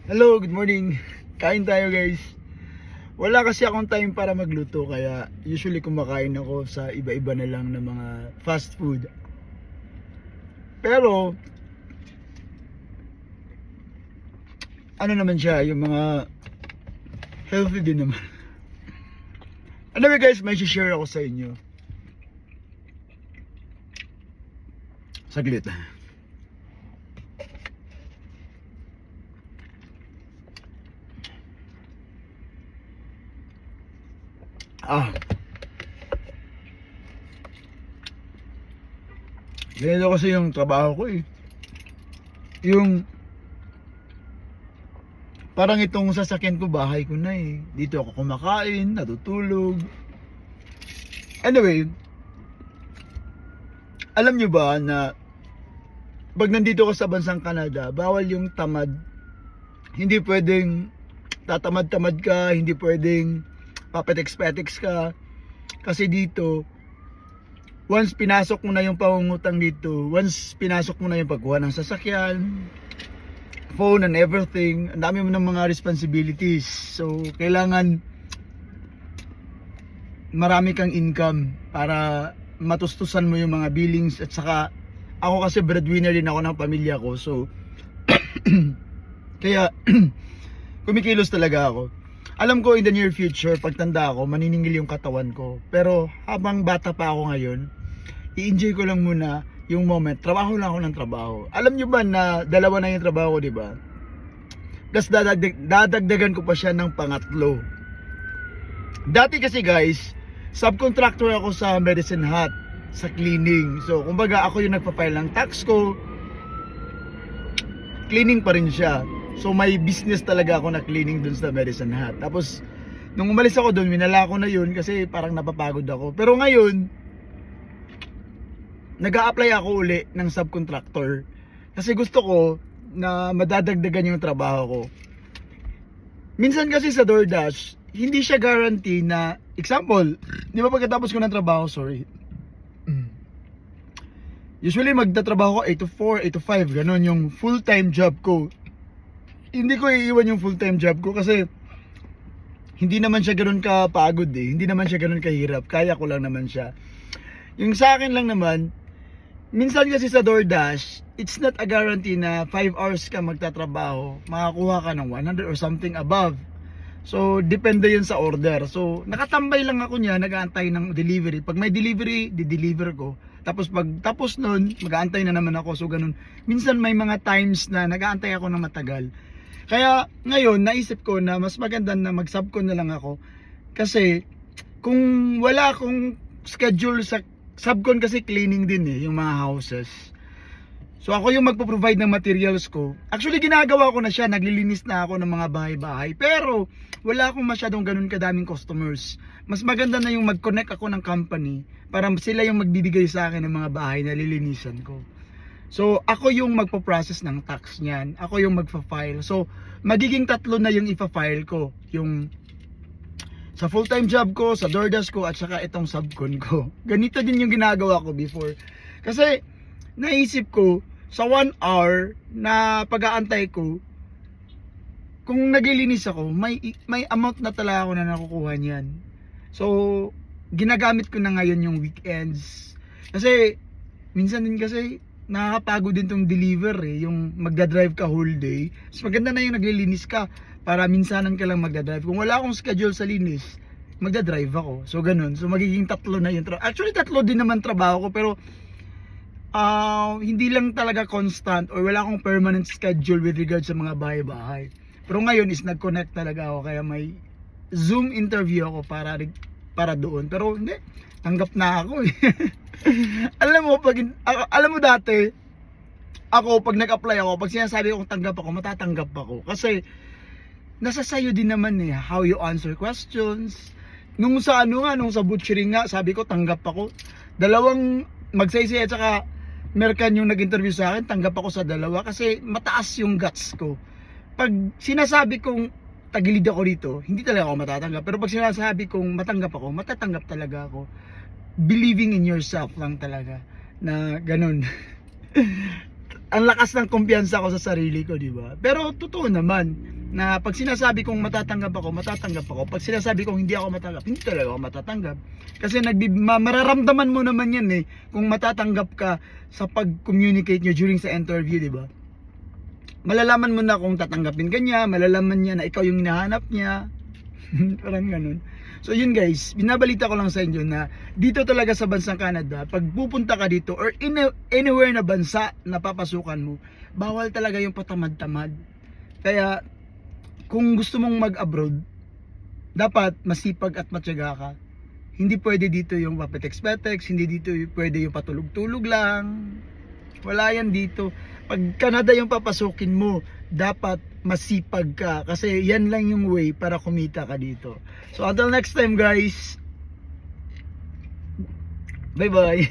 Hello, good morning. Kain tayo guys. Wala kasi akong time para magluto kaya usually kumakain ako sa iba-iba na lang na mga fast food. Pero ano naman siya, yung mga healthy din naman. Anyway guys, may share ako sa inyo. Saglit. Ganito kasi yung trabaho ko eh. Yung parang itong sasakyan ko, bahay ko na eh. Dito ako kumakain, natutulog. Anyway, alam nyo ba na pag nandito ka sa bansang Canada, bawal yung tamad. Hindi pwedeng tatamad-tamad ka, hindi pwedeng papetex-petex ka. Kasi dito, once pinasok mo na yung pangungutang dito, once pinasok mo na yung pagkuha ng sasakyan, phone and everything, ang dami mo ng mga responsibilities. So, kailangan marami kang income para matustusan mo yung mga billings. At saka, ako kasi breadwinner din ako ng pamilya ko. So, kaya, kumikilos talaga ako. Alam ko in the near future, pagtanda ako, maniningil yung katawan ko. Pero habang bata pa ako ngayon, i-enjoy ko lang muna yung moment. Trabaho lang ako ng trabaho. Alam nyo ba na dalawa na yung trabaho ko, di ba? Plus dadagdagan ko pa siya ng pangatlo. Dati kasi guys, subcontractor ako sa Medicine Hat, sa cleaning. So, kumbaga ako yung nagpa-file ng tax ko. Cleaning pa rin siya. So may business talaga ako na cleaning dun sa Medicine Hat. Tapos nung umalis ako dun, minala ko na yun kasi parang napapagod ako. Pero ngayon, nag-a-apply ako uli ng subcontractor. Kasi gusto ko na madadagdagan yung trabaho ko. Minsan kasi sa DoorDash, hindi siya guarantee na, example, di ba pagkatapos ko ng trabaho, usually magtatrabaho ko 8 to 4, 8 to 5, ganun yung full-time job ko. Hindi ko iiwan yung full-time job ko kasi hindi naman siya ganoon kapagod eh. Hindi naman siya ganoon kahirap. Kaya ko lang naman siya. Yung sa akin lang naman, minsan kasi sa DoorDash, it's not a guarantee na 5 hours ka magtatrabaho, makakuha ka ng 100 or something above. So, depende yun sa order. So, nakatambay lang ako niya, nag-aantay ng delivery. Pag may delivery, di-deliver ko. Tapos pag tapos nun, mag-aantay na naman ako. So, ganun. Minsan may mga times na nag-aantay ako ng matagal. Kaya ngayon naisip ko na mas maganda na mag-subcon na lang ako. Kasi kung wala akong schedule sa subcon, kasi cleaning din eh, yung mga houses. So ako yung magpo-provide ng materials ko. Actually ginagawa ko na siya, naglilinis na ako ng mga bahay-bahay. Pero wala akong masyadong ganun kadaming customers. Mas maganda na yung mag-connect ako ng company para sila yung magbibigay sa akin ng mga bahay na lilinisan ko. So, ako yung magpo-process ng tax niyan. Ako yung magfa-file. So, magiging tatlo na yung ipa-file ko. Yung sa full-time job ko, sa DoorDash ko, at saka itong subcon ko. Ganito din yung ginagawa ko before. Kasi, naisip ko, sa 1 hour na pag-aantay ko, kung naglilinis ako, may amount na talaga ako na nakukuha niyan. So, ginagamit ko na ngayon yung weekends. Kasi, minsan din kasi, nakakapagod din tong deliver eh, yung magdadrive ka whole day. Mas maganda na yung naglilinis ka para minsanan ka lang magdadrive. Kung wala akong schedule sa linis, magdadrive ako. So ganun. So magiging tatlo na yung actually tatlo din naman trabaho ko, pero hindi lang talaga constant or wala akong permanent schedule with regard sa mga bahay-bahay. Pero ngayon is nag-connect talaga ako, kaya may Zoom interview ako para doon. Pero hindi, tanggap na ako eh. Alam mo dati, ako pag nag-apply ako, pag sinasabi ko tanggap ako, matatanggap ako. Kasi nasa sayo din naman eh, how you answer questions. Nung sa butchering nga, sabi ko tanggap ako. Dalawang magsaysay at saka Mercan yung nag-interview sa akin, tanggap ako sa dalawa kasi mataas yung guts ko. Pag sinasabi kong tagilid ako dito, hindi talaga ako matatanggap. Pero pag sinasabi kong matanggap ako, matatanggap talaga ako. Believing in yourself lang talaga na ganun. ang lakas ng kumpiyansa ko sa sarili ko, di ba? Pero totoo naman na pag sinasabi kong matatanggap ako, matatanggap ako. Pag sinasabi kong hindi ako matanggap, hindi talaga ako matatanggap. Kasi mararamdaman mo naman yan eh kung matatanggap ka sa pag-communicate nyo during sa interview, di ba? Malalaman mo na kung tatanggapin ka niya, malalaman niya na ikaw yung hinahanap niya. Parang ganun. So yun guys, binabalita ko lang sa inyo na dito talaga sa bansang Canada, pag pupunta ka dito or anywhere na bansa na papasukan mo, bawal talaga yung patamad-tamad. Kaya kung gusto mong mag-abroad, dapat masipag at matyaga ka. Hindi pwede dito yung papetex-petex, hindi dito pwede yung patulog-tulog lang. Wala yan dito. Pag Canada yung papasukin mo, dapat masipag ka kasi yan lang yung way para kumita ka dito. So until next time guys, bye bye.